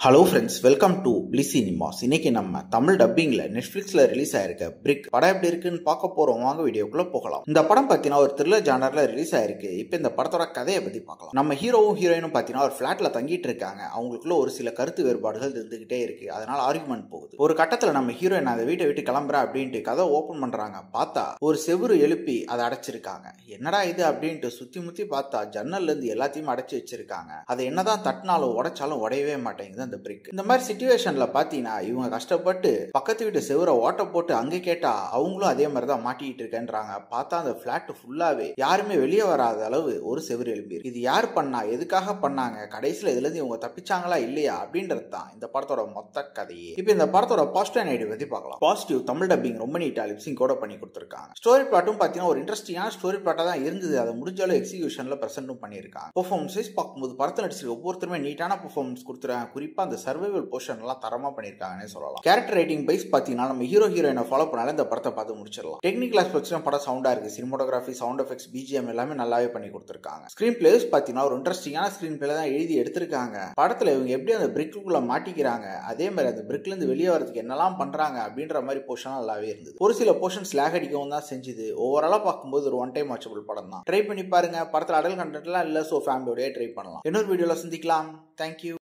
Hello friends, welcome to பிளி cinemas. இன்னைக்கு நம்ம தமிழ் டப்பிங்ல நெட்ஃபிளிக்ஸ்ல ரிலீஸ் ஆயிருக்க பிரிக் படம் எப்படி இருக்குன்னு பார்க்க போறோம். வாங்க வீடியோக்குள்ள போகலாம். இந்த படம் பார்த்தீங்கன்னா ஒரு த்ரில்லர் ஜானர்ல ரிலீஸ் ஆயிருக்கு. இப்போ இந்த படத்தோட கதையை பத்தி பார்க்கலாம். நம்ம ஹீரோவும் ஹீரோயினும் பார்த்தீங்கன்னா ஒரு ஃபிளாட்ல தங்கிட்டு இருக்காங்க. அவங்களுக்குள்ள ஒரு சில கருத்து வேறுபாடுகள் இருந்துகிட்டே இருக்கு. அதனால ஆர்குமெண்ட் போகுது. ஒரு கட்டத்துல நம்ம ஹீரோயின் அந்த வீட்டை விட்டு கிளம்புறா அப்படின்ட்டு கதை ஓபன் பண்றாங்க. பார்த்தா ஒரு செவுரு எழுப்பி அதை அடைச்சிருக்காங்க. என்னடா இது அப்படின்ட்டு சுத்தி முத்தி பார்த்தா ஜன்னல்ல இருந்து எல்லாத்தையும் அடைச்சு வச்சிருக்காங்க. அதை என்னதான் தட்டினாலும் உடைச்சாலும் உடையவே மாட்டேங்குது அந்த பிரிக். இந்த மாதிரி சிச்சுவேஷன்ல பாத்தீங்கன்னா இவங்க கஷ்டப்பட்டு பக்கத்து வீட்டு செவரை ஓட்ட போட்டு அங்க கேட்டா அவங்களும் அதே மாதிரி தான் மாட்டிக்கிட்டு இருக்கேன்றாங்க. பார்த்தா அந்த பிளாட் ஃபுல்லாவே யாருமே வெளியே வராத அளவு ஒரு செவரு எழுப்பி இது யார் பண்ணா, எதுக்காக பண்ணாங்க, கடைசியில இதுல இருந்து இவங்க தப்பிச்சாங்களா இல்லையா அப்படின்றது தான் இந்த படத்தோட மொத்த கதையே. இப்போ இந்த படத்தோட பாசிட்டிவ் நைட் பத்தி பார்க்கலாம். பாசிட்டிவ் தமிழ் டப்பிங் ரொம்ப நீட்டா லிப்சிங் கூட பண்ணி கொடுத்திருக்காங்க. ஸ்டோரி பிளாட்டும் பாத்தீங்கன்னா ஒரு இன்ட்ரெஸ்டிங்கான ஸ்டோரி பிளாட்டா தான் இருந்தது. அதை முடிஞ்சாலும் எக்ஸிகியூஷன்ல பிரசன்டும் பண்ணியிருக்காங்க. பெர்ஃபார்மன்ஸ் பார்க்கும்போது படத்தில் நடிச்சிருக்க ஒவ்வொருத்தருமே நீட்டான பெர்ஃபார்மன்ஸ் கொடுத்துருக்காங்க. குறிப்பா அந்த சர்வைவல் போர்ஷன் எல்லாம் தரமா பண்ணிருக்காங்கன்னு சொல்லலாம். கேரக்டர் ரைட்டிங் வைஸ் பாத்தீங்கன்னா நம்ம ஹீரோ ஹீரோயினை ஃபாலோ பண்ணால இந்த படத்தை பார்த்து முடிச்சிடலாம். டெக்னிக்கல் ஆஸ்பெக்ட்ஸ்ல படம் சவுண்டா இருக்கு. சினிமோட்டோகிராஃபி, சவுண்ட் எஃபெக்ட்ஸ், பிஜிஎம் எல்லாமே நல்லாவே பண்ணி கொடுத்திருக்காங்க. ஸ்கிரீன் பிளேஸ் பாத்தீங்கன்னா ஒரு இன்ட்ரெஸ்டிங்கான ஸ்கிரீன் பிளே தான் எழுதி எடுத்திருக்காங்க. படத்துல இவங்க எப்படி அந்த பிரிக்குள்ள மாட்டிக்கிறாங்க, அதே மாதிரி அந்த பிரிக்ல இருந்து வெளியே வரதுக்கு என்னெல்லாம் பண்றாங்க அப்படின்ற மாதிரி போர்ஷன் நல்லாவே இருந்தது. ஒரு சில போர்ஷன்ஸ் லேக் அடிக்கவும் தான் செஞ்சது. ஓவராலா பார்க்கும்போது ஒரு ஒன் டைம் வாட்சபிள் படம் தான். ட்ரை பண்ணி பாருங்க. படத்துல அடல் கண்டென்ட் எல்லாம் இல்ல, சோ ஃபேமிலியோடய ட்ரை பண்ணலாம். இன்னொரு வீடியோல சந்திக்கலாம். தேங்க்யூ.